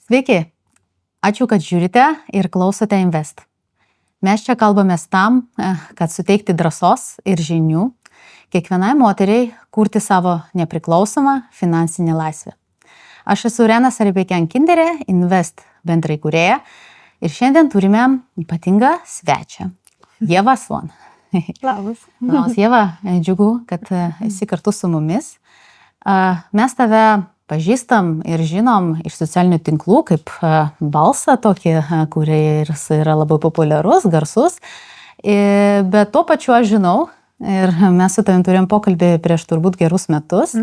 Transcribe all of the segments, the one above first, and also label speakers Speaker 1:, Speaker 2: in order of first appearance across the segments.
Speaker 1: Sveiki, ačiū, kad žiūrite ir klausote Invest. Mes čia kalbamės tam, kad suteikti drąsos ir žinių kiekvienai moteriai kurti savo nepriklausomą finansinę laisvę. Aš esu Rena Saribėkian-Kinderė, Invest bendraįkūrėja ir šiandien turime ypatingą svečią, Ieva Svon.
Speaker 2: Labas.
Speaker 1: Labas, Ieva, džiugu, kad esi kartu su mumis. Mes tave pažįstam ir žinom iš socialinių tinklų kaip balsą tokį, kuris yra labai populiarus, garsus. Bet tuo pačiu aš žinau, ir mes su tavim turėjom pokalbį prieš turbūt gerus metus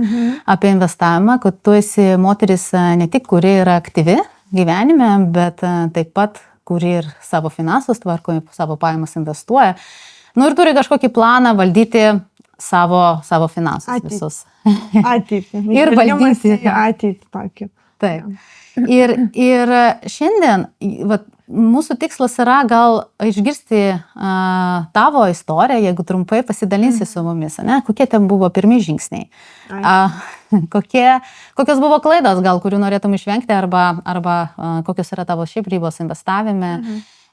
Speaker 1: apie investavimą, kad tu esi moteris ne tik, kuri yra aktyvi gyvenime, bet taip pat, kuri ir savo finansus tvarko, savo pajamas investuoja. Ir turi kažkokį planą valdyti savo finansus visus.
Speaker 2: Ateitį.
Speaker 1: Ir valdyti.
Speaker 2: Ateitį tokį.
Speaker 1: Taip. Ir šiandien mūsų tikslas yra gal išgirsti tavo istoriją, jeigu trumpai pasidalinsi su mumis, ne? Kokie ten buvo pirmi žingsniai. Kokios buvo klaidos, gal, kurių norėtum išvengti, arba kokios yra tavo šiaip ribos investavime.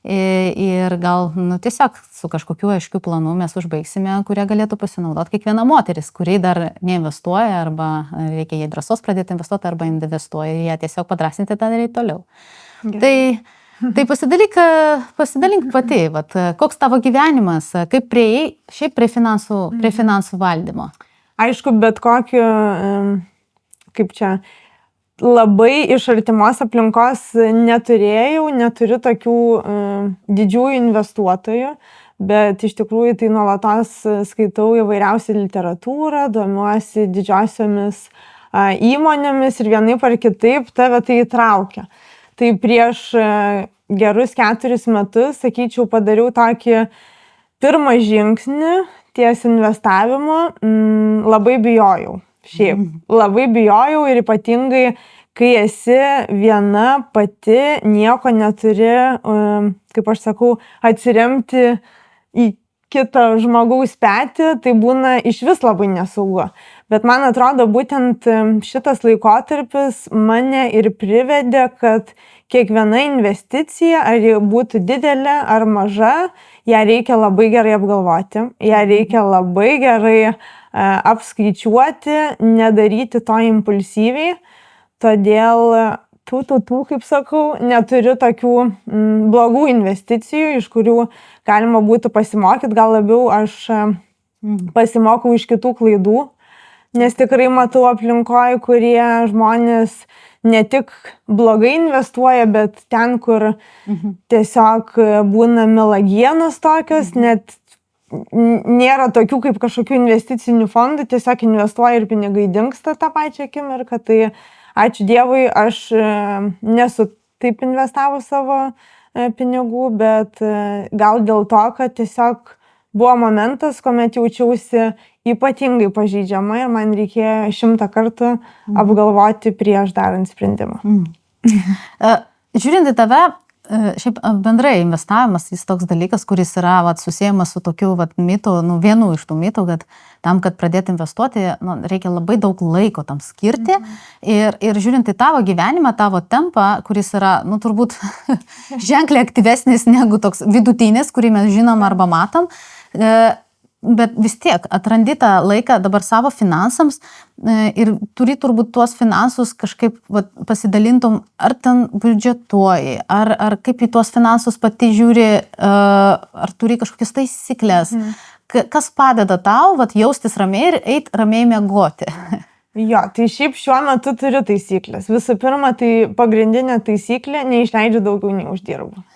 Speaker 1: Ir gal tiesiog su kažkokiu aiškiu planu mes užbaigsime, kurie galėtų pasinaudoti kiekviena moteris, kuri dar neinvestuoja, arba reikia jai drąsos pradėti investuoti, arba investuoja ir ją tiesiog padrasinti tą daryti toliau. Tai pasidalink pati, koks tavo gyvenimas, kaip priėjai šiaip prie finansų valdymo.
Speaker 2: Aišku, bet kokiu, kaip čia, labai iš artimos aplinkos neturiu tokių didžiųjų investuotojų, bet iš tikrųjų tai nuolatos skaitau įvairiausią literatūrą, domiuosi didžiosiomis įmonėmis ir vienaip ar kitaip tave tai įtraukia. Tai prieš gerus 4 metus, sakyčiau, padariau tokį pirmą žingsnį ties investavimu, labai bijojau. Šiaip, labai bijojau ir ypatingai, kai esi viena pati, nieko neturi, kaip aš sakau, atsiremti į kitą žmogaus petį, tai būna iš vis labai nesaugu. Bet man atrodo, būtent šitas laikotarpis mane ir privedė, kad kiekviena investicija, ar ji būtų didelė ar maža, ją reikia labai gerai apgalvoti, ją reikia labai gerai apskaičiuoti, nedaryti to impulsyviai. Todėl kaip sakau, neturiu tokių blogų investicijų, iš kurių galima būtų pasimokyti. Gal labiau aš pasimokau iš kitų klaidų, nes tikrai matau aplinkoje, kurie žmonės ne tik blogai investuoja, bet ten, kur tiesiog būna melagienos tokios, net nėra tokių kaip kažkokių investicinių fondų, tiesiog investuoja ir pinigai dingsta tą pačią akimirką. Tai ačiū Dievui, aš nesu taip investavus savo pinigų, bet gal dėl to, kad tiesiog buvo momentas, kuomet jaučiausi ypatingai pažeidžiama ir man reikėjo 100 kartų apgalvoti prieš darant sprendimą.
Speaker 1: Žiūrint į tave, šiaip bendrai investavimas jis toks dalykas, kuris yra susiejamas su tokiu mitu, vienu iš tų mitų, kad tam, kad pradėti investuoti, reikia labai daug laiko tam skirti. Ir žiūrint į tavo gyvenimą, tavo tempą, kuris yra, turbūt ženkliai aktyvesnis negu toks vidutinis, kurį mes žinom arba matom, bet vis tiek atrandi tą laiką dabar savo finansams ir turi turbūt tuos finansus kažkaip pasidalintum, ar ten biudžetuoji, ar kaip į tuos finansus pati žiūri, ar turi kažkokias taisyklės. Kas padeda tau jaustis ramiai ir eit ramiai miegoti?
Speaker 2: Jo, tai šiaip šiuo metu turiu taisyklės. Visų pirma, tai pagrindinė taisyklė, neišleidžiu daugiau nei uždirbu.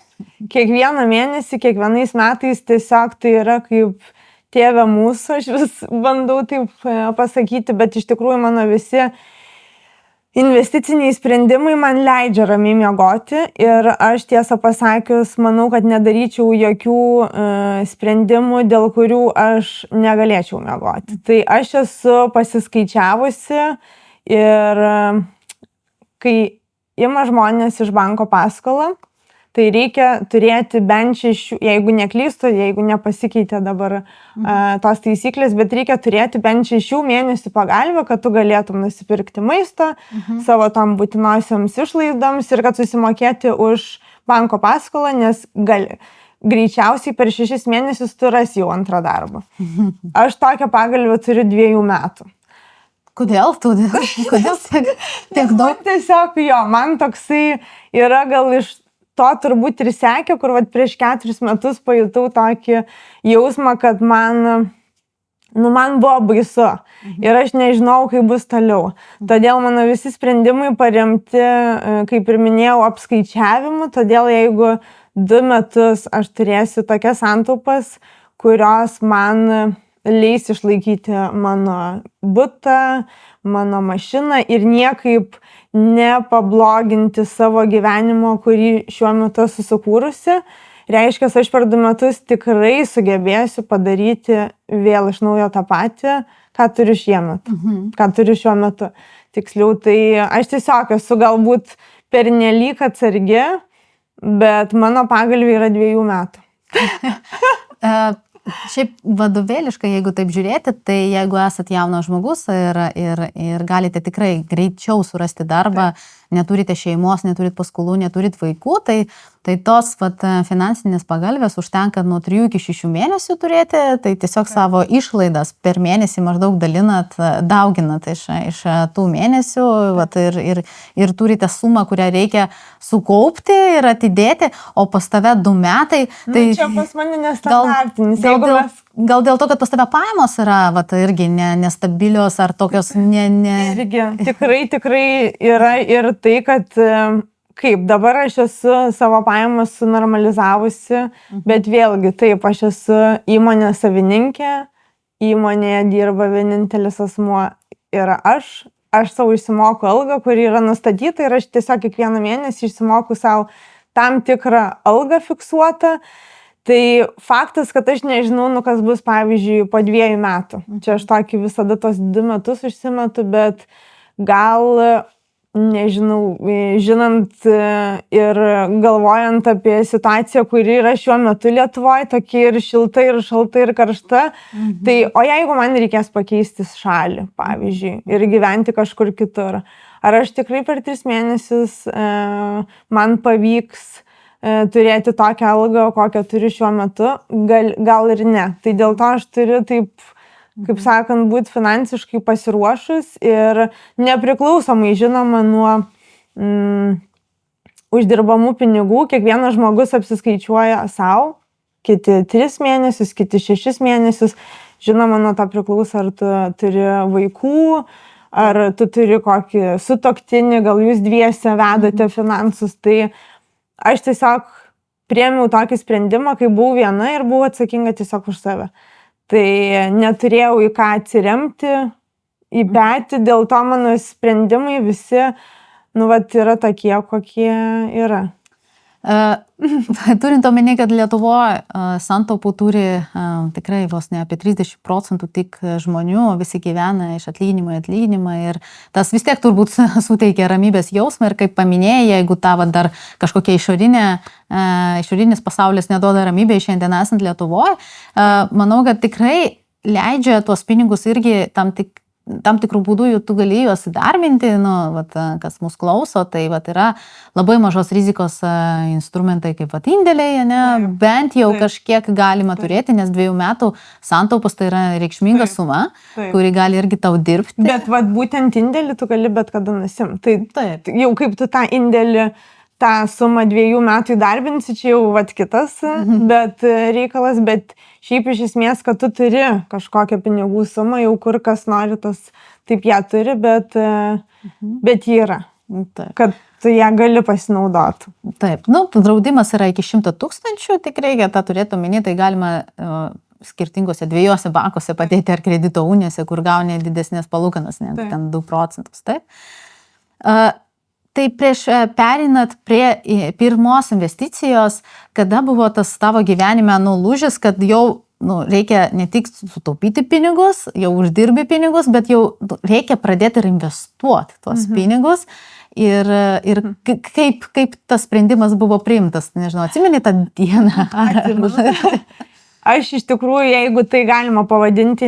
Speaker 2: Kiekvieną mėnesį, kiekvienais metais tiesiog tai yra kaip tėve mūsų, aš vis bandau taip pasakyti, bet iš tikrųjų mano visi investiciniai sprendimai man leidžia ramiai miegoti ir aš tiesą pasakius, manau, kad nedaryčiau jokių sprendimų, dėl kurių aš negalėčiau miegoti. Tai aš esu pasiskaičiavusi ir kai ima žmonės iš banko paskolą, tai reikia turėti bent 6, jeigu neklystu, jeigu nepasikeitė dabar tos taisyklės, bet reikia turėti bent 6 mėnesių pagalbą, kad tu galėtum nusipirkti maisto savo tam būtinosioms išlaidoms ir kad susimokėti už banko paskolą, nes greičiausiai per 6 mėnesius tu rasi jau antrą darbą. Aš tokią pagalbę turiu 2 metų.
Speaker 1: Kodėl tu? Kodėl tiek daug?
Speaker 2: Tiesiog man toksai yra gal iš to turbūt ir sekė, kur prieš 4 metus pajutau tokį jausmą, kad man buvo baisu ir aš nežinau, kaip bus toliau. Todėl mano visi sprendimai paremti, kaip ir minėjau, apskaičiavimu. Todėl jeigu 2 metus aš turėsiu tokias santaupas, kurios man leis išlaikyti mano butą, mano mašiną ir niekaip nepabloginti savo gyvenimo, kurį šiuo metu susikūrusi. Reiškia, aš per 2 metus tikrai sugebėsiu padaryti vėl iš naujo tą patį, ką turiu šiemet, ką turiu šiuo metu. Tiksliau, tai aš tiesiog esu galbūt pernelyg atsargi, bet mano pagalbė yra 2 metų.
Speaker 1: Šiaip vadovėliškai, jeigu taip žiūrėti, tai jeigu esat jaunas žmogus ir galite tikrai greičiau surasti darbą, neturite šeimos, neturit paskolų, neturit vaikų, tai tos finansinės pagalbės užtenka nuo 3 iki 6 mėnesių turėti, tai tiesiog savo išlaidas per mėnesį maždaug dauginat iš tų mėnesių ir turite sumą, kurią reikia sukaupti ir atidėti, o pas tave 2 metai. Tai
Speaker 2: čia pas mane nestandartinis.
Speaker 1: Gal dėl to, kad pas tave pajamos yra irgi nestabilios ar tokios
Speaker 2: Irgi tikrai yra ir tai, kad kaip dabar aš esu savo pajamas sunormalizavusi, bet vėlgi taip, aš esu įmonės savininkė, įmonėje dirba vienintelis asmuo yra aš savo išsimoku algą, kuri yra nustatyta ir aš tiesiog kiekvieną mėnesį išsimoku savo tam tikrą algą fiksuotą. Tai faktas, kad aš nežinau, kas bus, pavyzdžiui, po 2 metų. Čia aš tokį visada tos 2 metus užsimetu, bet gal, nežinau, žinant ir galvojant apie situaciją, kuri yra šiuo metu Lietuvoje, tokia ir šilta, ir šalta, ir karšta, tai o jeigu man reikės pakeisti šalį, pavyzdžiui, ir gyventi kažkur kitur, ar aš tikrai per 3 mėnesius man pavyks turėti tokią algą, kokią turiu šiuo metu, gal ir ne. Tai dėl to aš turiu taip, kaip sakant, būti finansiškai pasiruošus ir nepriklausomai, žinoma, nuo uždirbamų pinigų, kiekvienas žmogus apsiskaičiuoja savo, kiti 3 mėnesius, kiti 6 mėnesius. Žinoma, nuo to priklauso, ar tu turi vaikų, ar tu turi kokį sutuoktinį, gal jūs dviese vedate finansus, tai aš tiesiog priėmiau tokį sprendimą, kai buvau viena ir buvau atsakinga tiesiog už save. Tai neturėjau į ką atsiremti, į petį, dėl to mano sprendimai visi, yra tokie, kokie yra.
Speaker 1: Turint omeny, kad Lietuvoje santaupų turi tikrai vos ne apie 30% tik žmonių, visi gyvena iš atlyginimo į atlyginimą ir tas vis tiek turbūt suteikia ramybės jausmą ir kaip paminėjai, jeigu tavo dar kažkokia išorinis pasaulis neduoda ramybės šiandien esant Lietuvoje, manau, kad tikrai leidžia tuos pinigus irgi tam tikrų būdų tu gali juos įdarbinti, kas mus klauso, tai yra labai mažos rizikos instrumentai kaip indėliai, bent jau kažkiek galima turėti, nes 2 metų santaupos tai yra reikšminga suma, kuri gali irgi tau dirbti.
Speaker 2: Bet būtent indėlį tu gali bet kada nusimti. Tai jau kaip tu tą indėlį, tą sumą 2 metų įdarbinsi, čia jau kitas bet reikalas, bet šiaip iš esmės, kad tu turi kažkokią pinigų sumą, jau kur kas nori, tas taip ją turi, bet ji yra, kad tu ją gali pasinaudoti.
Speaker 1: Taip, draudimas yra iki 100 000, tik reikia tą turėti omeny, tai galima skirtingose 2 bankuose padėti ar kredito unijose, kur gauni didesnės palūkanas, ten 2%. Taip. Tai prieš perinat prie pirmos investicijos, kada buvo tas tavo gyvenime lūžis, kad jau reikia ne tik sutaupyti pinigus, jau uždirbi pinigus, bet jau reikia pradėti ir investuoti tuos pinigus. ir kaip tas sprendimas buvo priimtas, nežinau, atsimeni tą dieną?
Speaker 2: Aš iš tikrųjų, jeigu tai galima pavadinti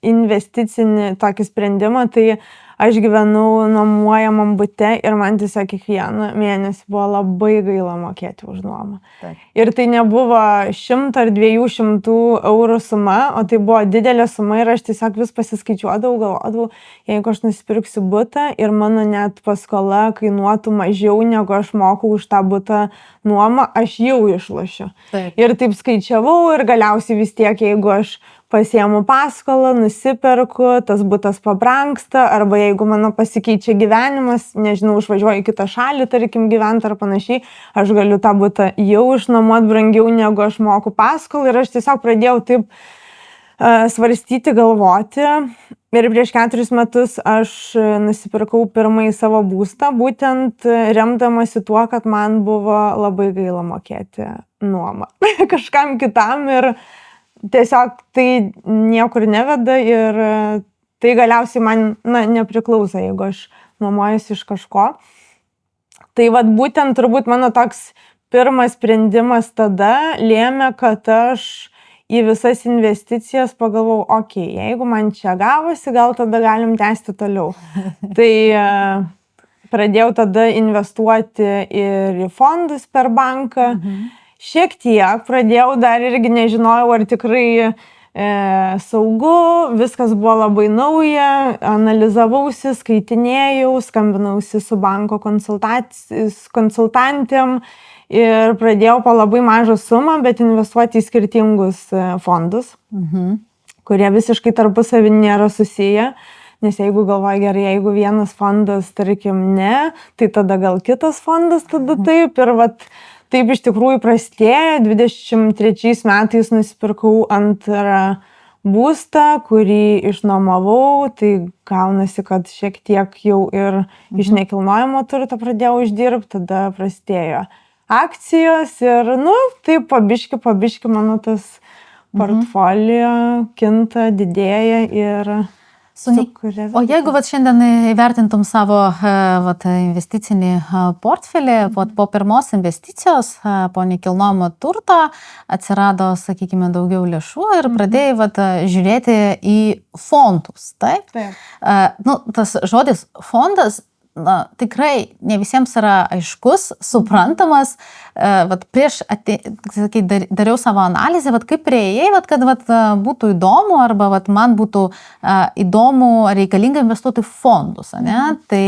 Speaker 2: investicinį tokį sprendimą, tai aš gyvenau nuomojamam bute ir man tiesiog kiekvieną mėnesį buvo labai gaila mokėti už nuomą.
Speaker 1: Taip.
Speaker 2: Ir tai nebuvo 100 ar 200 eurų suma, o tai buvo didelė suma ir aš tiesiog vis pasiskaičiuodavau, galvodavau, jeigu aš nusipirksiu butą ir mano net paskola kainuotų mažiau, negu aš moku už tą butą nuomą, aš jau išlošiu.
Speaker 1: Taip.
Speaker 2: Ir taip skaičiavau ir galiausiai vis tiek, jeigu aš pasiemu paskolą, nusiperku, tas butas pabrangsta, arba jeigu mano pasikeičia gyvenimas, nežinau, išvažiuoju į kitą šalį, tarkim, gyventi ar panašiai, aš galiu tą butą jau išnuomoti brangiau, negu aš moku paskolą ir aš tiesiog pradėjau taip svarstyti, galvoti. Ir prieš 4 metus aš nusipirkau pirmąjį savo būstą, būtent remdamasi tuo, kad man buvo labai gaila mokėti nuomą kažkam kitam ir tiesiog tai niekur neveda ir tai galiausiai man nepriklauso, jeigu aš nuomojuosi iš kažko. Tai vat būtent turbūt mano toks pirmas sprendimas tada lėmė, kad aš į visas investicijas pagalvojau, okei, jeigu man čia gavosi, gal tada galim tęsti toliau. Tai pradėjau tada investuoti ir į fondus per banką. Šiek tiek pradėjau, dar irgi nežinojau, ar tikrai saugu, viskas buvo labai nauja, analizavausi, skaitinėjau, skambinausi su banko konsultantėm ir pradėjau po labai mažą sumą, bet investuoti į skirtingus fondus, kurie visiškai tarpusavy nėra susiję. Nes jeigu galvoju gerai, jeigu vienas fondas, tarkim, ne, tai tada gal kitas fondas, tada taip ir vat taip iš tikrųjų prasidėjo. 23 metais nusipirkau antrą būstą, kurį išnuomavau, tai gaunasi, kad šiek tiek jau ir iš nekilnojamo turto pradėjau uždirbti, tada prasidėjo akcijos ir, taip pabiški mano tas portfolio kinta, didėja ir
Speaker 1: O jeigu šiandien įvertintum savo investicinį portfelį, po pirmos investicijos, po nekilnojamo turto atsirado, sakykime, daugiau lėšų ir pradėjai žiūrėti į fondus. Taip? Tas žodis fondas tikrai ne visiems yra aiškus, suprantamas. Prieš dariau savo analizę, kaip priėjai, kad būtų įdomu arba man būtų įdomu reikalinga investuoti į fondus. Tai...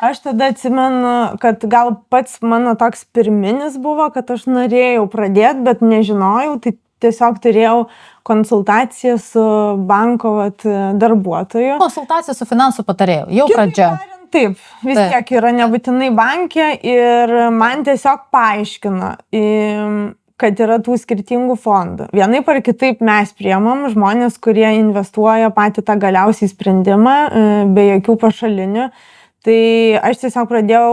Speaker 2: Aš tada atsimenu, kad gal pats mano toks pirminis buvo, kad aš norėjau pradėti, bet nežinojau, tai tiesiog turėjau konsultaciją su banko darbuotoju.
Speaker 1: Konsultacija su finansų patarėju, jau pradžia.
Speaker 2: Taip, vis tiek yra nebūtinai bankė ir man tiesiog paaiškino, kad yra tų skirtingų fondų. Vienaip ar kitaip mes priemam žmonės, kurie investuoja patį tą galiausiai sprendimą be jokių pašalinių. Tai aš tiesiog pradėjau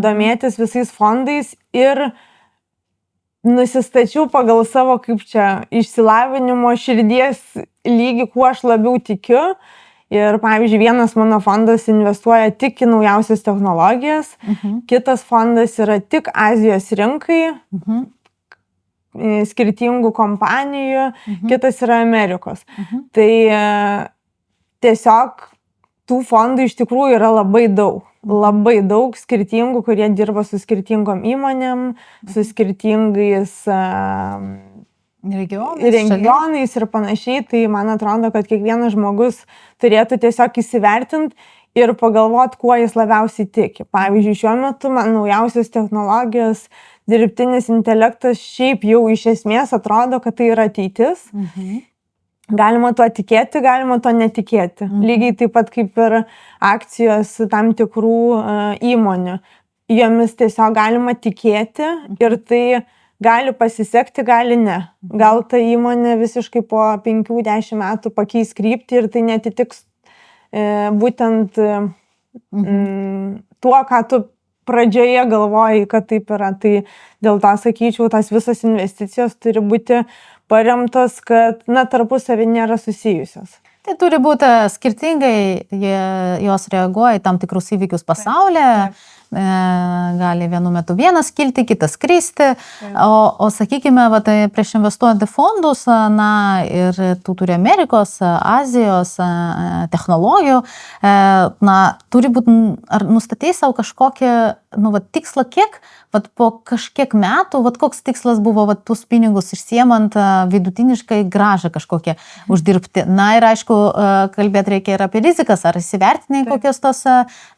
Speaker 2: domėtis visais fondais ir nusistačiau pagal savo išsilavinimo širdies lygį, kuo aš labiau tikiu. Ir, pavyzdžiui, vienas mano fondas investuoja tik į naujausias technologijas, kitas fondas yra tik Azijos rinkai, skirtingų kompanijų, kitas yra Amerikos. Tai tiesiog tų fondų iš tikrųjų yra labai daug skirtingų, kurie dirba su skirtingom įmonėm, su skirtingais regionais ir panašiai, tai man atrodo, kad kiekvienas žmogus turėtų tiesiog įsivertinti ir pagalvoti, kuo jis labiausiai tiki. Pavyzdžiui, šiuo metu man naujausios technologijos, dirbtinis intelektas šiaip jau iš esmės atrodo, kad tai yra ateitis. Galima tuo tikėti, galima tuo netikėti. Lygiai taip pat kaip ir akcijos tam tikrų įmonių. Jomis tiesiog galima tikėti ir tai gali pasisekti, gali ne. Gal ta įmonė visiškai po 5-10 metų pakeis kryptį ir tai netitiks būtent tuo, ką tu pradžioje galvojai, kad taip yra. Tai dėl to sakyčiau, tas visas investicijos turi būti paremtos, kad tarpusavį nėra susijusios.
Speaker 1: Tai turi būti skirtingai, jos reaguoja į tam tikrus įvykius pasaulyje, gali vienu metu vienas kilti, kitas kristi, o sakykime, va, tai prieš investuojant į fondus, na, ir tų turi Amerikos, Azijos technologijų, na, turi būti, ar nustatei savo kažkokį, nu, va, tikslą, kiek, va, po kažkiek metų, va, koks tikslas buvo, va, tuos pinigus išsiemant vidutiniškai gražą kažkokią uždirbti. Na, ir aišku, kalbėti reikia ir apie rizikas, ar įsivertinai kokios tos,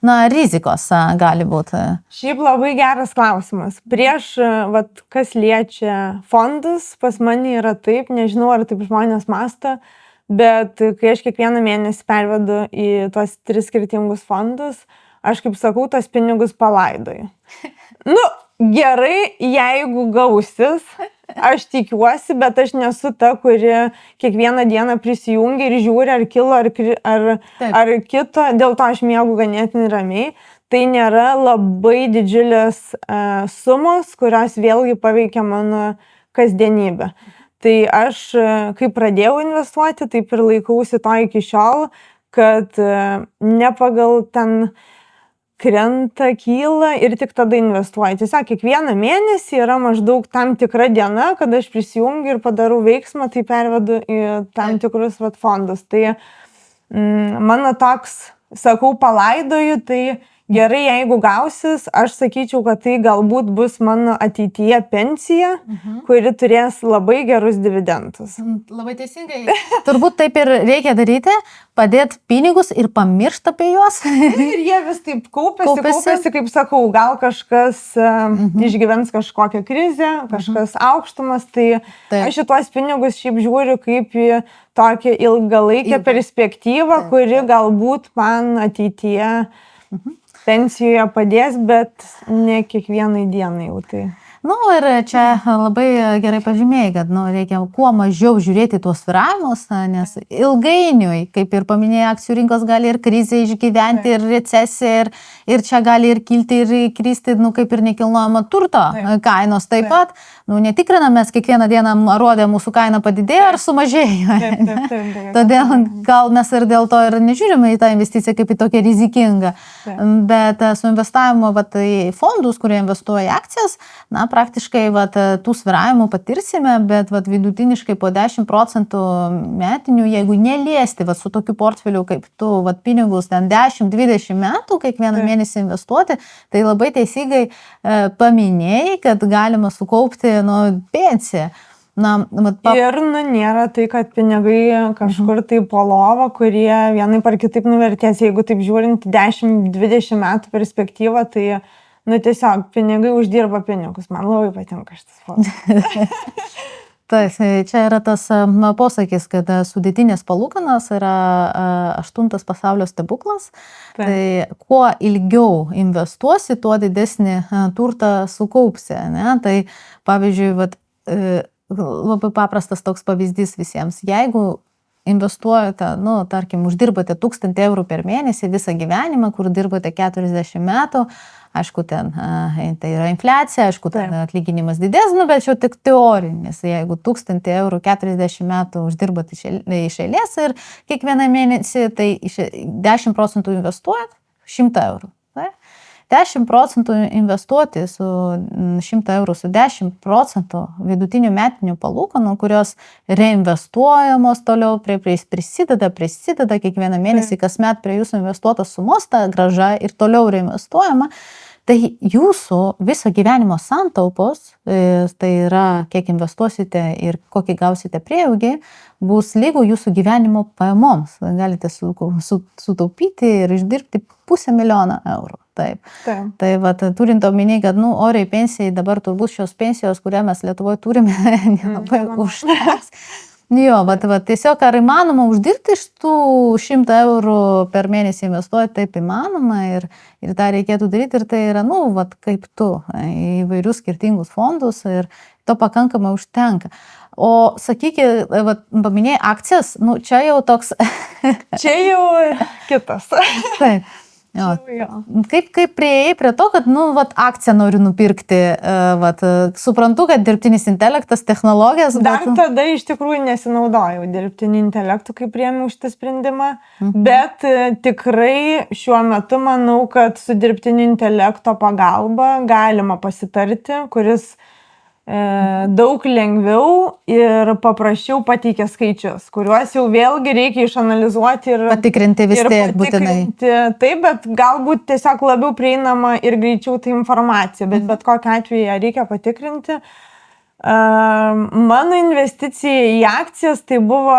Speaker 1: na, rizikos gali būti.
Speaker 2: Šiaip labai geras klausimas. Prieš, vat, kas liečia fondus, pas mane yra taip, nežinau, ar taip žmonės mąsto, bet kai aš kiekvieną mėnesį pervedu į tuos 3 skirtingus fondus, aš, kaip sakau, tos pinigus palaidoju. Nu, gerai, jeigu gausis, aš tikiuosi, bet aš nesu ta, kuri kiekvieną dieną prisijungia ir žiūri, ar kilo, ar kito, dėl to aš miegu ganėtinai ramiai. Tai nėra labai didžiulės sumos, kurios vėlgi paveikia mano kasdienybę. Tai aš, kai pradėjau investuoti, taip ir laikausi to iki šiol, kad ne pagal ten krenta, kyla ir tik tada investuoju. Tiesiog kiekvieną mėnesį yra maždaug tam tikra diena, kada aš prisijungiu ir padarau veiksmą, tai pervedu į tam tikrus vat, fondus. Tai mano toks, sakau, palaidoju, tai gerai, jeigu gausis, aš sakyčiau, kad tai galbūt bus mano ateityje pensija, kuri turės labai gerus dividendus.
Speaker 1: Labai teisingai. Turbūt taip ir reikia daryti, padėti pinigus ir pamiršti apie juos.
Speaker 2: Ir jie vis taip kaupėsi, kaip sakau, gal kažkas išgyvens kažkokią krizę, kažkas aukštumas, tai aš šitos pinigus šiaip žiūriu kaip į tokią ilgalaikę perspektyvą, kuri galbūt man ateityje pensijoje padės, bet ne kiekvienai dienai jau tai.
Speaker 1: Nu ir čia labai gerai pažymėjai, kad reikia kuo mažiau žiūrėti tuos svyravimus, nes ilgainiui, kaip ir paminėjai, akcijų rinkos gali ir krizę išgyventi, ir recesiją, ir čia gali ir kilti, ir kristi, kaip ir nekilnojamo turto kainos taip pat. Netikrinamės kiekvieną dieną, rodė mūsų kaina padidėjo ar sumažėjo. Todėl gal mes ir dėl to ir nežiūrime į tą investiciją kaip į tokią rizikingą. Bet su investavimu į fondus, kurie investuoja į akcijas, na, praktiškai tų svyravimų patirsime, bet vidutiniškai po 10% metinių, jeigu neliesti su tokiu portfeliu kaip tu, pinigus ten 10-20 metų kiekvieną mėnesį investuoti, tai labai teisingai paminėjai, kad galima sukaupti pensiją.
Speaker 2: Ir nėra tai, kad pinigai kažkur tai po lovą, kurie vienai par kitaip nuvertės. Jeigu taip žiūrint 10-20 metų perspektyvą, tai tiesiog pinigai uždirba pinigus. Man labai patinka šitas fondas.
Speaker 1: Taip, čia yra tas posakis, kad sudėtinės palūkanos yra 8 pasaulio stebuklas. Tai kuo ilgiau investuosi, tuo didesnį turtą sukaupsi. Ne? Tai pavyzdžiui, labai paprastas toks pavyzdys visiems. Jeigu investuojate, tarkim, uždirbate 1000 eurų per mėnesį visą gyvenimą, kur dirbate 40 metų, aišku, ten tai yra infliacija, aišku, ten atlyginimas didės, bet čia tik teorinis. Jeigu 1000 eurų 40 metų uždirbate iš eilės ir kiekvieną mėnesį, tai 10% investuojat 100 eurų. 10% investuoti su 100 eurų, su 10% vidutinių metinių palūkanų, kurios reinvestuojamos toliau, prisideda kiekvieną mėnesį, kasmet prie jūsų investuotos sumos, ta grąža ir toliau reinvestuojama. Tai jūsų viso gyvenimo santaupos, tai yra kiek investuosite ir kokį gausite prieaugį, bus lygu jūsų gyvenimo pajamoms. Galite sutaupyti ir išdirbti 500 000 eurų. Taip. Tai turint omeny, kad oriai pensijai dabar turbūt šios pensijos, kurią mes Lietuvoje turime, nelabai užteks. Jo, tiesiog ar įmanoma uždirbti iš tų 100 eurų per mėnesį investuoti, taip įmanoma ir tą reikėtų daryti ir tai yra, kaip tu, įvairius skirtingus fondus ir to pakankamai užtenka. O sakykit, paminėjai akcijas, čia jau toks...
Speaker 2: Čia jau kitas.
Speaker 1: Taip. Jo.
Speaker 2: Jo.
Speaker 1: Kaip prieėjai prie to, kad, nu, vat, akciją noriu nupirkti, vat, suprantu, kad dirbtinis intelektas, technologijas,
Speaker 2: Dar tada iš tikrųjų nesinaudojau dirbtiniu intelektu, kai priėmiau šitą sprendimą, bet tikrai šiuo metu manau, kad su dirbtiniu intelekto pagalba galima pasitarti, kuris daug lengviau ir paprasčiau pateikia skaičius, kuriuos jau vėlgi reikia išanalizuoti ir
Speaker 1: patikrinti vis tiek būtinai.
Speaker 2: Taip, bet galbūt tiesiog labiau prieinama ir greičiau ta informacija, bet kokiu atveju ją reikia patikrinti. Mano investicija į akcijas tai buvo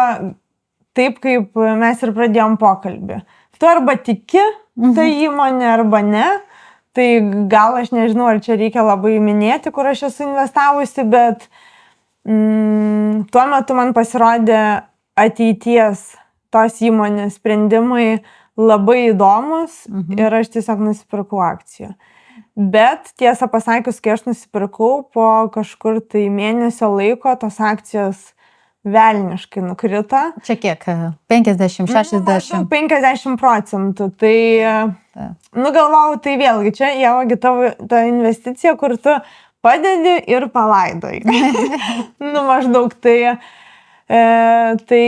Speaker 2: taip, kaip mes ir pradėjom pokalbį. Tu arba tiki tą įmonę, arba ne. Tai gal aš nežinau, ar čia reikia labai minėti, kur aš esu investavusi, bet tuo metu man pasirodė ateities tos įmonės sprendimai labai įdomus ir aš tiesiog nusipirkau akcijų. Bet tiesą pasakius, kai aš nusipirkau, po kažkur tai mėnesio laiko tos akcijos velniškai nukrito.
Speaker 1: Čia kiek? 50, 60?
Speaker 2: 50%. Tai, galvojau, tai vėlgi čia jaugi tavo ta investicija, kur tu padedi ir palaidoji. Maždaug tai. Tai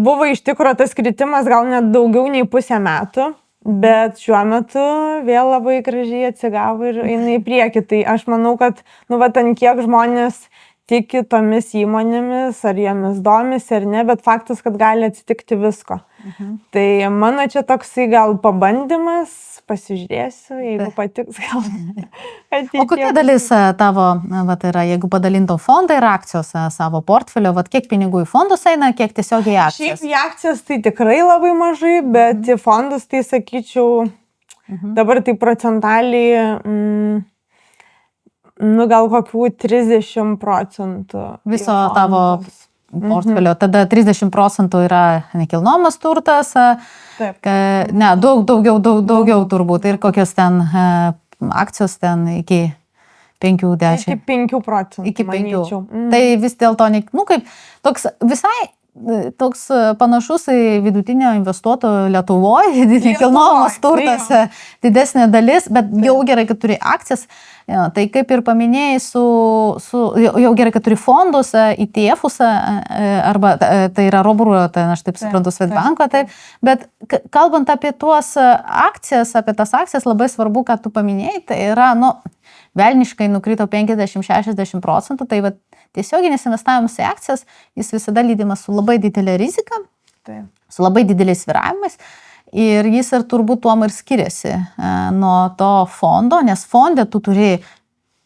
Speaker 2: buvo iš tikrųjų tas kritimas gal net daugiau nei pusę metų, bet šiuo metu vėl labai gražiai atsigavo ir eina į priekį. Tai aš manau, kad, ant kiek žmonės tiki tomis įmonėmis, ar jomis domisi ar ne, bet faktas, kad gali atsitikti visko. Tai mano čia toksai gal pabandymas, pasižiūrėsiu, jeigu patiks, gal ateityje.
Speaker 1: O kokia dalis tavo, yra, jeigu padalinto fondą ir akcijos savo portfelio, kiek pinigų į fondus eina, kiek tiesiog į akcijas?
Speaker 2: Šiaip į akcijas tai tikrai labai mažai, bet į fondus tai sakyčiau, dabar tai procentaliai, gal kokių 30%.
Speaker 1: Viso tavo portfelio. Tada 30% yra nekilnojamas turtas.
Speaker 2: Taip.
Speaker 1: Ne, daugiau turbūt. Ir kokios ten akcijos ten iki 5-10.
Speaker 2: Iki 5%.
Speaker 1: Iki 5. Tai vis dėlto, kaip toks visai toks panašus į vidutinio investuotojo Lietuvoje, nekilnojamas turtas, didesnė dalis, bet jau gerai, kad turi akcijas. Tai kaip ir paminėjai, jau gerai, kad turi fondus, ETF-us, arba tai yra Robur, tai aš taip suprantu, Swedbanko, taip. Bet kalbant apie tuos akcijas, apie tas akcijas, labai svarbu, kad tu paminėjai, tai yra, velniškai nukrito 50-60%, tai tiesioginis investavimas į akcijas, jis visada lydimas su labai didelė rizika, su labai dideliais svyravimais. Ir jis ir turbūt tuom ir skiriasi nuo to fondo, nes fonde tu turi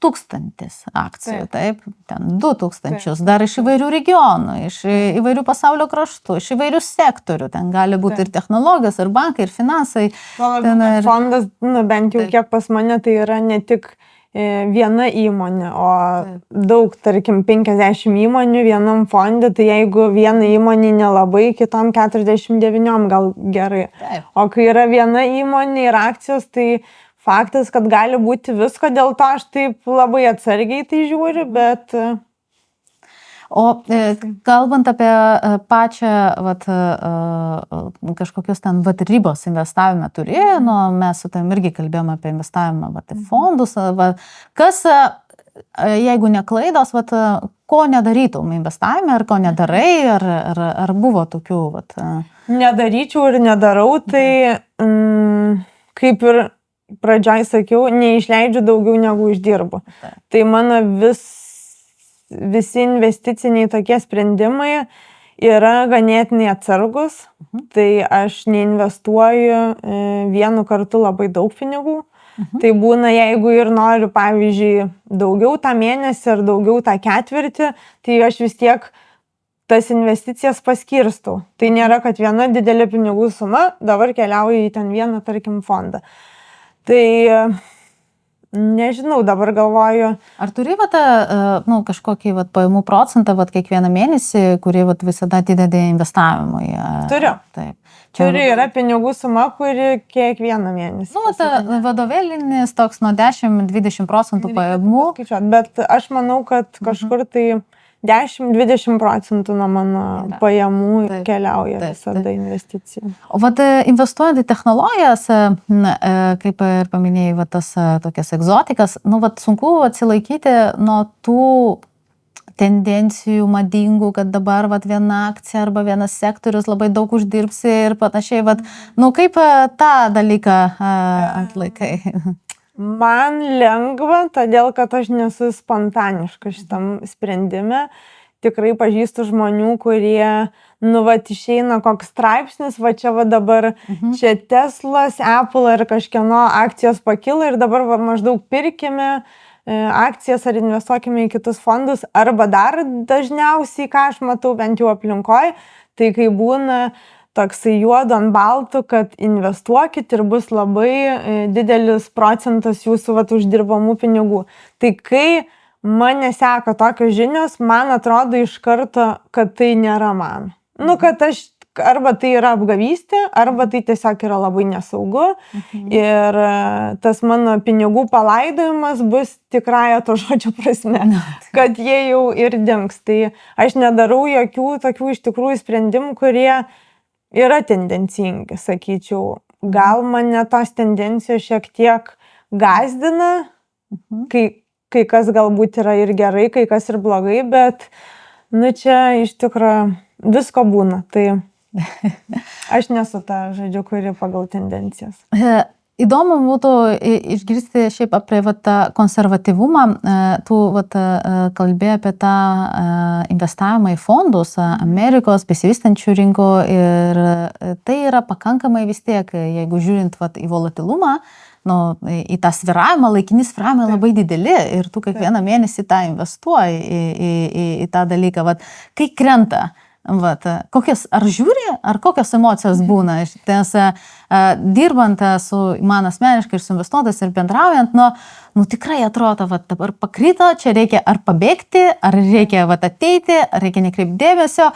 Speaker 1: 1000 akcijų, taip, ten 2000, dar iš įvairių regionų, iš įvairių pasaulio kraštų, iš įvairių sektorių, ten gali būti ir technologijos, ir bankai, ir finansai.
Speaker 2: Fondas, bent jau kiek pas mane, tai yra ne tik viena įmonė, o daug, tarkim, 50 įmonių vienam fonde, tai jeigu viena įmonė nelabai, kitam 49 gal gerai. O kai yra viena įmonė ir akcijos, tai faktas, kad gali būti visko, dėl to aš taip labai atsargiai tai žiūriu, bet...
Speaker 1: O kalbant apie pačią kažkokios ten ribos investavime turi, mes su tavim irgi kalbėjome apie investavimą į fondus, kas, jeigu neklaidos, ko nedarytum investavime, ar ko nedarai, ar buvo tokių?
Speaker 2: Nedaryčiau ir nedarau, tai kaip ir pradžioj sakiau, neišleidžiu daugiau negu uždirbu. Tai mano visi investiciniai tokie sprendimai yra ganėtinai atsargus, tai aš neinvestuoju vienu kartu labai daug pinigų. Tai būna, jeigu ir noriu, pavyzdžiui, daugiau tą mėnesį ar daugiau tą ketvirtį, tai aš vis tiek tas investicijas paskirstau. Tai nėra, kad viena didelė pinigų suma dabar keliauja į ten vieną, tarkim, fondą. Tai... Nežinau, dabar galvoju.
Speaker 1: Ar turi kažkokį pajamų procentą kiekvieną mėnesį, kurį visada atidedi investavimui?
Speaker 2: Turiu.
Speaker 1: Taip.
Speaker 2: Turiu, yra pinigų suma, kuri kiekvieną mėnesį.
Speaker 1: Vadovėlinis toks nuo 10-20% pajamų.
Speaker 2: Bet aš manau, kad kažkur tai 10-20% nuo mano pajamų keliauja visada investicija.
Speaker 1: O vat investuojant į technologijas, kaip ir paminėjai, tas tokias egzotikas, vat sunku atsilaikyti nuo tų tendencijų madingų, kad dabar viena akcija arba vienas sektorius labai daug uždirbsi ir panašiai. Kaip tą dalyką atlaikai?
Speaker 2: Man lengva, todėl kad aš nesu spontaniška šitam sprendime. Tikrai pažįstu žmonių, kurie, išeina koks straipsnis, čia dabar čia Teslas, Apple ar kažkieno akcijos pakilo ir dabar maždaug pirkime akcijas ar investuokime į kitus fondus, arba dar dažniausiai, ką aš matau bent jau aplinkoje, tai kai būna toksai juodu ant baltų, kad investuokit ir bus labai didelis procentas jūsų uždirbamų pinigų. Tai kai mane seka tokios žinios, man atrodo iš karto, kad tai nėra man. Kad aš arba tai yra apgavystė, arba tai tiesiog yra labai nesaugu ir tas mano pinigų palaidojimas bus tikrąja to žodžio prasme, kad jie jau ir dings. Tai aš nedarau jokių tokių iš tikrųjų sprendimų, kurie yra tendencingi, sakyčiau. Gal mane tos tendencijos šiek tiek gąsdina, kai kas galbūt yra ir gerai, kai kas ir blogai, bet čia iš tikrųjų visko būna. Tai aš nesu ta, kuri pagal tendencijas.
Speaker 1: Įdomu būtų išgirsti šiaip apie konservatyvumą. Tu kalbėjai apie tą investavimą į fondus Amerikos besivystančių rinkų ir tai yra pakankamai vis tiek, jeigu žiūrint į volatilumą, į tą svyravimą, laikinį svyravimą labai dideli ir tu kiekvieną mėnesį tą investuoji į tą dalyką. Kai krenta, ar žiūri, ar kokios emocijos būna, nes dirbant su man asmeniškai ir su investuotojais ir bendraujant, tikrai atrodo, dabar pakrito, čia reikia ar pabėgti, ar reikia ateiti, ar reikia nekreipti dėmesio,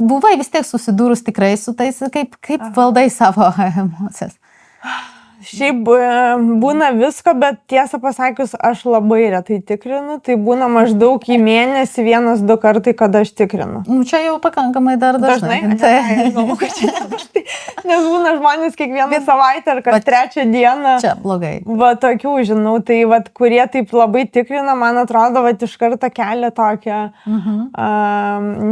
Speaker 1: buvai vis tiek susidūrus tikrai su tais, kaip valdai savo emocijas.
Speaker 2: Šiaip būna visko, bet tiesą pasakius, aš labai retai tikrinu, tai būna maždaug į mėnesį 1-2 kartai, kada aš tikrinu.
Speaker 1: Čia jau pakankamai dar dažnai.
Speaker 2: Žinau, kad čia nedažnai, nes būna žmonės kiekvieną savaitę ar kas trečią dieną.
Speaker 1: Čia blogai.
Speaker 2: Tokių žinau, tai kurie taip labai tikrina, man atrodo, iš karto kelia tokią,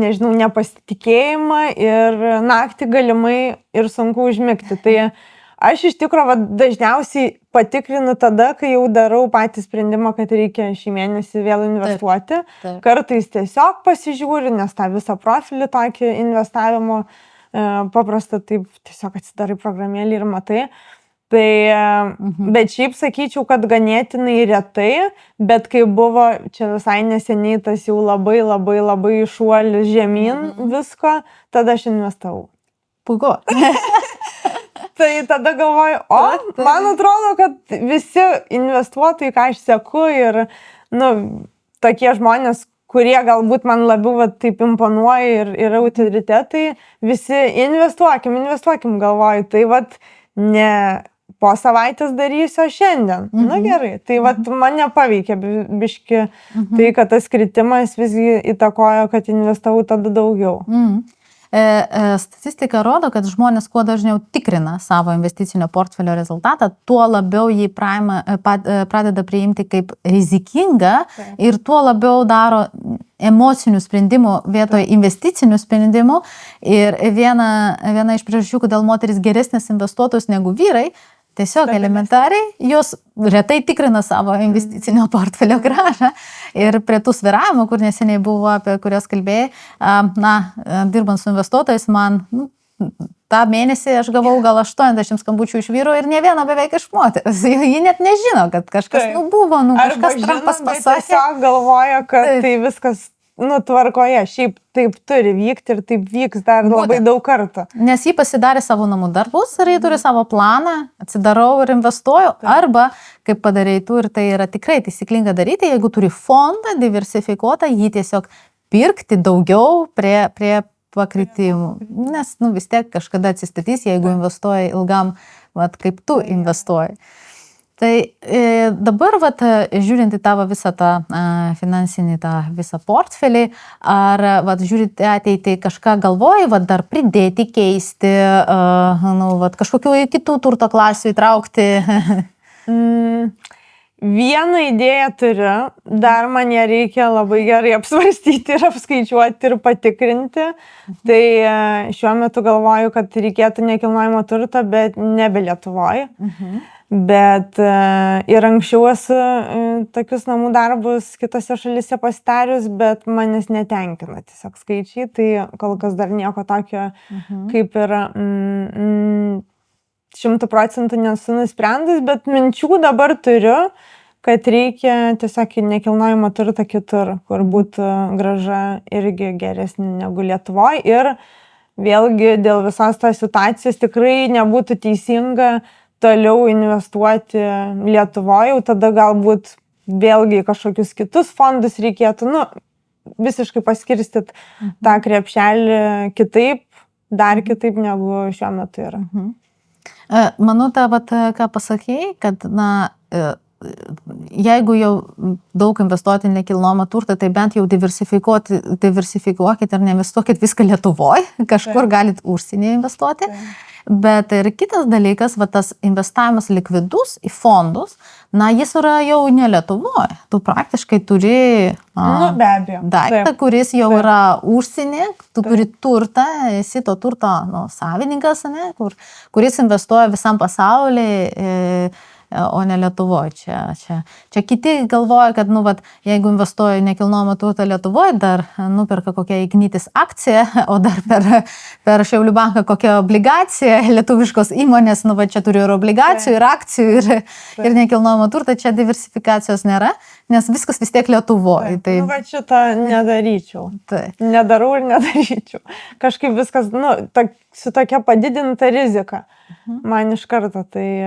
Speaker 2: nežinau, nepasitikėjimą ir naktį galimai ir sunku užmigti. Tai aš iš tikrųjų dažniausiai patikrinu tada, kai jau darau patį sprendimą, kad reikia šį mėnesį vėl investuoti. Taip. Kartais tiesiog pasižiūriu, nes tą visą profilį tokį investavimo paprasta taip tiesiog atsidarai programėlį ir matai. Tai, bet šiaip sakyčiau, kad ganėtinai retai, bet kai buvo čia visai neseniai tas jau labai šuolis žemyn visko, tada aš investavau.
Speaker 1: Puiku.
Speaker 2: Tai tada galvoju, man atrodo, kad visi investuotojai, ką aš seku ir tokie žmonės, kurie galbūt man labiau taip imponuoja ir yra autoritetai, visi investuokim, galvoju. Tai ne po savaitės darysiu šiandien. Gerai, tai mane paveikė biški tai, kad tas kritimas visgi įtakojo, kad investavau tada daugiau.
Speaker 1: Statistika rodo, kad žmonės kuo dažniau tikrina savo investicinio portfelio rezultatą, tuo labiau jį pradeda priimti kaip rizikingą ir tuo labiau daro emocinių sprendimų vietoje investicinių sprendimų. Ir viena iš priežasčių, kodėl moteris geresnės investuotojos negu vyrai, tiesiog elementariai, jos retai tikrina savo investicinio portfelio grąžą ir prie tų svyravimų, kur neseniai buvo, apie kurias kalbėjai, dirbant su investuotojais, man tą mėnesį aš gavau gal 80 skambučių iš vyrų ir ne vieną beveik iš moteris. Ji net nežino, kad kažkas buvo, kažkas Trumpas pasakė.
Speaker 2: Tiesiog galvoja, kad tai viskas tvarkoje, šiaip taip turi vykti ir taip vyks dar labai daug kartų.
Speaker 1: Nes jį pasidarė savo namų darbus ir jį turi savo planą, atsidarau ir investuoju, arba kaip padarei tu ir tai yra tikrai taisyklinga daryti, jeigu turi fondą diversifikuotą, jį tiesiog pirkti daugiau prie pakritimų, nes vis tiek kažkada atsistatys, jeigu investuoji ilgam, kaip tu investuoji. Tai dabar, vat, žiūrint į tavo visą tą finansinį, tą visą portfelį, ar vat, žiūrint ateitį kažką galvoji, vat, dar pridėti, keisti, vat, kažkokių kitų turto klasių įtraukti?
Speaker 2: Vieną idėją turiu, dar man ją reikia labai gerai apsvarstyti ir apskaičiuoti ir patikrinti. Tai šiuo metu galvoju, kad reikėtų nekilnojamo turto, bet nebe Lietuvoje. Bet ir anksčiau esu tokius namų darbus kitose šalyse pasidarius, bet manęs netenkina tiesiog skaičiai. Tai kol kas dar nieko tokio kaip ir 100% nesu nusprendus, bet minčių dabar turiu, kad reikia tiesiog nekilnojamo turto kitur, kur būtų grąža irgi geresnė negu Lietuvoje. Ir vėlgi dėl visos tos situacijos tikrai nebūtų teisinga toliau investuoti Lietuvoje, jau tada galbūt vėlgi kažkokius kitus fondus reikėtų, visiškai paskirstyti tą krepšelį kitaip, dar kitaip negu šiuo metu yra.
Speaker 1: Manau, ką pasakėjai, kad, jeigu jau daug investuoti nekilnojamą turtą, tai bent jau diversifikuokit ir neinvestuokit viską Lietuvoje, kažkur galit užsienyje investuoti. Bet ir kitas dalykas, tas investavimas likvidus į fondus, jis yra jau ne Lietuvoje. Tu praktiškai turi
Speaker 2: be abejo.
Speaker 1: Daiktą, kuris jau yra užsienį, tu turi turtą, esi to turto savininkas, kuris investuoja visam pasaulyje, o ne Lietuvoje. Čia kiti galvoja, kad jeigu investuoja nekilnojamą turtą Lietuvoje, dar nuperka kokią Ignitis akciją, o dar per Šiaulių banką kokią obligaciją lietuviškos įmonės, čia turiu ir obligacijų, ir akcijų, ir nekilnojamą turtą, čia diversifikacijos nėra, nes viskas vis tiek Lietuvoje. Tai...
Speaker 2: šitą nedaryčiau. Nedarau ir nedaryčiau. Kažkaip viskas, su tokia padidinta rizika. Man iš karto, tai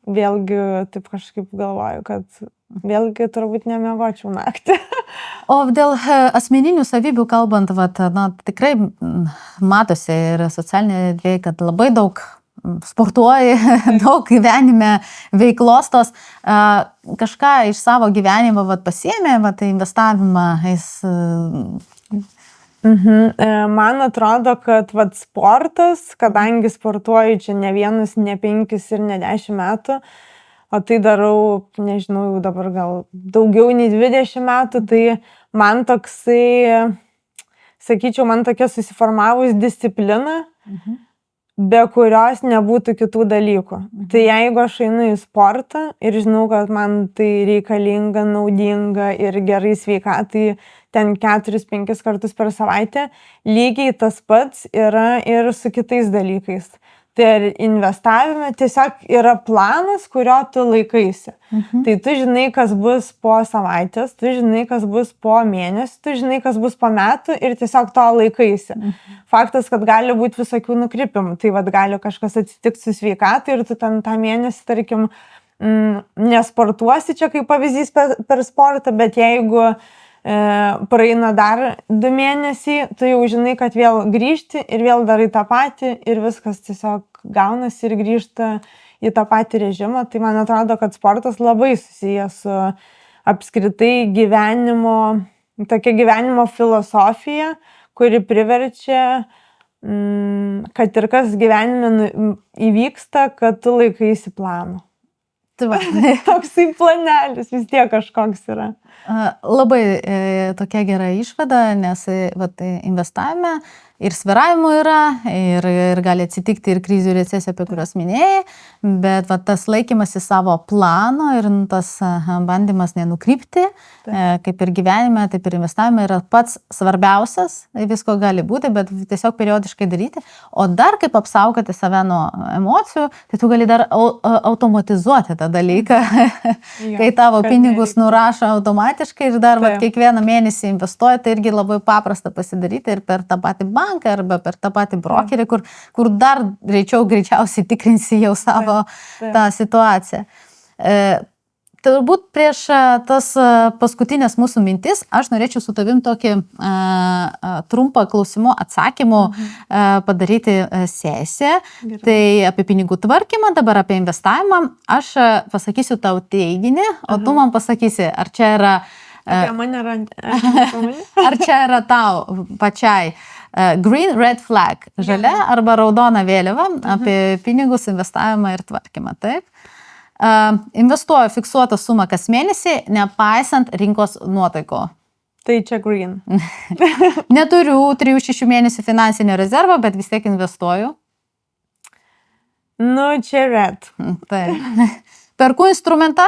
Speaker 2: vėlgi taip kažkaip galvoju, kad vėlgi turbūt nemiegočiau naktį.
Speaker 1: O dėl asmeninių savybių kalbant, tikrai matosi ir socialinėje erdvėje, kad labai daug sportuoji, daug gyvenime veiklos tos, kažką iš savo gyvenimo pasiėmė, investavimą,
Speaker 2: Man atrodo, kad sportas, kadangi sportuoju čia ne 1, ne 5 ir ne 10 metų, o tai darau, nežinau, jau dabar gal daugiau nei 20 metų, tai man toksai, sakyčiau, man tokia susiformavus disciplina, be kurios nebūtų kitų dalykų. Tai jeigu aš einu į sportą ir žinau, kad man tai reikalinga, naudinga ir gerai sveikatai ten 4-5 kartus per savaitę, lygiai tas pats yra ir su kitais dalykais. Tai investavime tiesiog yra planas, kurio tu laikaisi. Tai tu žinai, kas bus po savaitės, tu žinai, kas bus po mėnesį, tu žinai, kas bus po metų ir tiesiog to laikaisi. Faktas, kad gali būti visokių nukrypimų. Tai gali kažkas atsitikti su sveikatai ir tu ten tą mėnesį, tarkim, nesportuosi čia kaip pavyzdys per sportą, bet jeigu praeina dar 2 mėnesiai, tu jau žinai, kad vėl grįžti ir vėl darai tą patį ir viskas tiesiog gaunasi ir grįžta į tą patį režimą. Tai man atrodo, kad sportas labai susijęs su apskritai tokia gyvenimo filosofija, kuri priverčia, kad ir kas gyvenime įvyksta, kad tu laikaisi plano. Toksai planelis vis tiek kažkoks yra.
Speaker 1: Labai tokia gera išvada, nes investavime ir svyravimų yra, ir gali atsitikti ir krizių recesija, apie kurios minėjai, bet tas laikymasis savo plano ir tas bandymas nenukrypti, kaip ir gyvenime, taip ir investavime, yra pats svarbiausias, visko gali būti, bet tiesiog periodiškai daryti, o dar kaip apsaugoti save nuo emocijų, tai tu gali dar automatizuoti tą dalyką, kai tavo pinigus nurašo automatiškai ir dar kiekvieną mėnesį investuoja, tai irgi labai paprasta pasidaryti ir per tą patį banką arba per tą patį brokerį, kur dar greičiausiai tikrinsi jau savo tą situaciją. turbūt prieš tas paskutinės mūsų mintis, aš norėčiau su tavim tokį trumpą klausimų atsakymų padaryti sesiją.
Speaker 2: Gerai.
Speaker 1: Tai apie pinigų tvarkymą, dabar apie investavimą. Aš pasakysiu tau teiginį, o tu man pasakysi, ar čia yra...
Speaker 2: Apie mane
Speaker 1: ar čia yra tau pačiai green, red flag, žalia arba raudona vėliava apie pinigus, investavimą ir tvarkymą. Taip? Investuoju fiksuotą sumą kas mėnesį, nepaisant rinkos nuotaiko.
Speaker 2: Tai čia green.
Speaker 1: Neturiu 3-6 mėnesių finansinio rezervo, bet vis tiek investuoju.
Speaker 2: Nu, čia red.
Speaker 1: Taip. Perku instrumentą,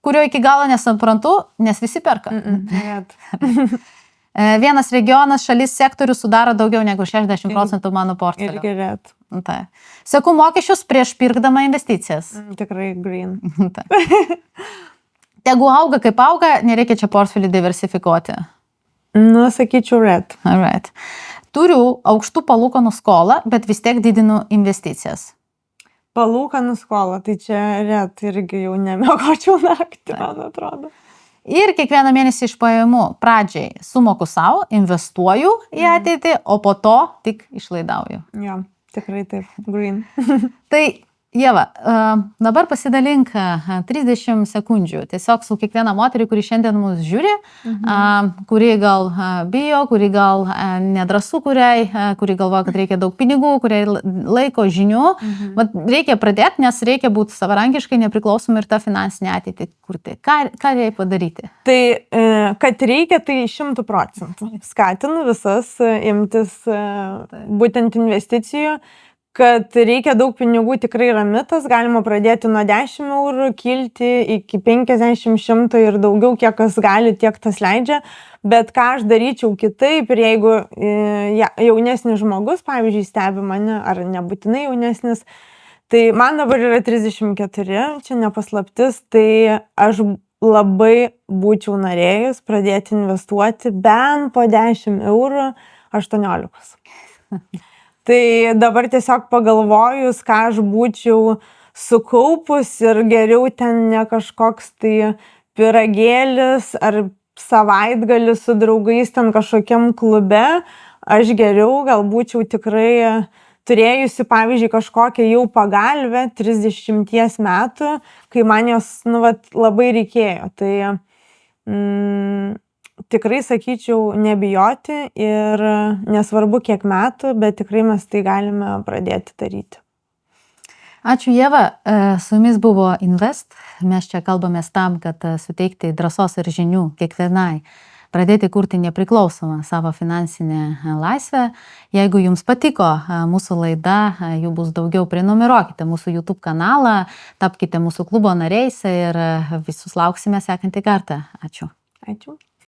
Speaker 1: kurio iki galo nesuprantu, nes visi perka.
Speaker 2: Red.
Speaker 1: Vienas regionas, šalis, sektorius sudaro daugiau negu 60% mano portfelio.
Speaker 2: Irgi red.
Speaker 1: Tai. Seku mokesčius prieš pirkdama investicijas.
Speaker 2: Tikrai green.
Speaker 1: Tegu auga kaip auga, nereikia čia portfelį diversifikuoti.
Speaker 2: Nu, sakyčiau red.
Speaker 1: Alright. Turiu aukštų palūkanų skolą, bet vis tiek didinu investicijas.
Speaker 2: Palūkanų skolą, tai čia red irgi jau nemiegočiau naktį, man atrodo.
Speaker 1: Ir kiekvieną mėnesį iš pajamų pradžiai sumoku savo, investuoju į ateitį, o po to tik išlaidauju.
Speaker 2: Jo, tikrai taip, green.
Speaker 1: Tai Ieva, dabar pasidalink 30 sekundžių. Tiesiog su kiekviena moterį, kuri šiandien mus žiūri, kuri gal bijo, kuri gal nedrasu, kuri galvoja, kad reikia daug pinigų, kuriai laiko žinių. Reikia pradėti, nes reikia būti savarankiškai nepriklausomai ir tą finansinę ateitį kurti. Ką jai padaryti?
Speaker 2: Tai, kad reikia, tai 100%. Skatinu visas imtis būtent investicijų. Kad reikia daug pinigų tikrai yra mitas, galima pradėti nuo 10 eurų, kilti iki 50, 100 ir daugiau, kiek kas gali, tiek tas leidžia, bet ką aš daryčiau kitaip ir jeigu jaunesnis žmogus, pavyzdžiui, stebi mane, ar nebūtinai jaunesnis, tai man dabar yra 34, čia nepaslaptis, tai aš labai būčiau norėjus pradėti investuoti bent po 10 eurų 18. Tai dabar tiesiog pagalvojus, ką aš būčiau sukaupus ir geriau ten ne kažkoks tai pyragėlis ar savaitgalis su draugais ten kažkokiam klube, aš geriau gal būčiau tikrai turėjusi, pavyzdžiui, kažkokią jau pagalbę 30 metų, kai man jos labai reikėjo. Tai tikrai sakyčiau nebijoti ir nesvarbu kiek metų, bet tikrai mes tai galime pradėti daryti.
Speaker 1: Ačiū Ieva, su jumis buvo Invest. Mes čia kalbamės tam, kad suteikti drąsos ir žinių kiekvienai pradėti kurti nepriklausomą savo finansinę laisvę. Jeigu jums patiko mūsų laida, jų bus daugiau, prenumeruokite mūsų YouTube kanalą, tapkite mūsų klubo nariais ir visus lauksime sekantį kartą. Ačiū.
Speaker 2: Ačiū.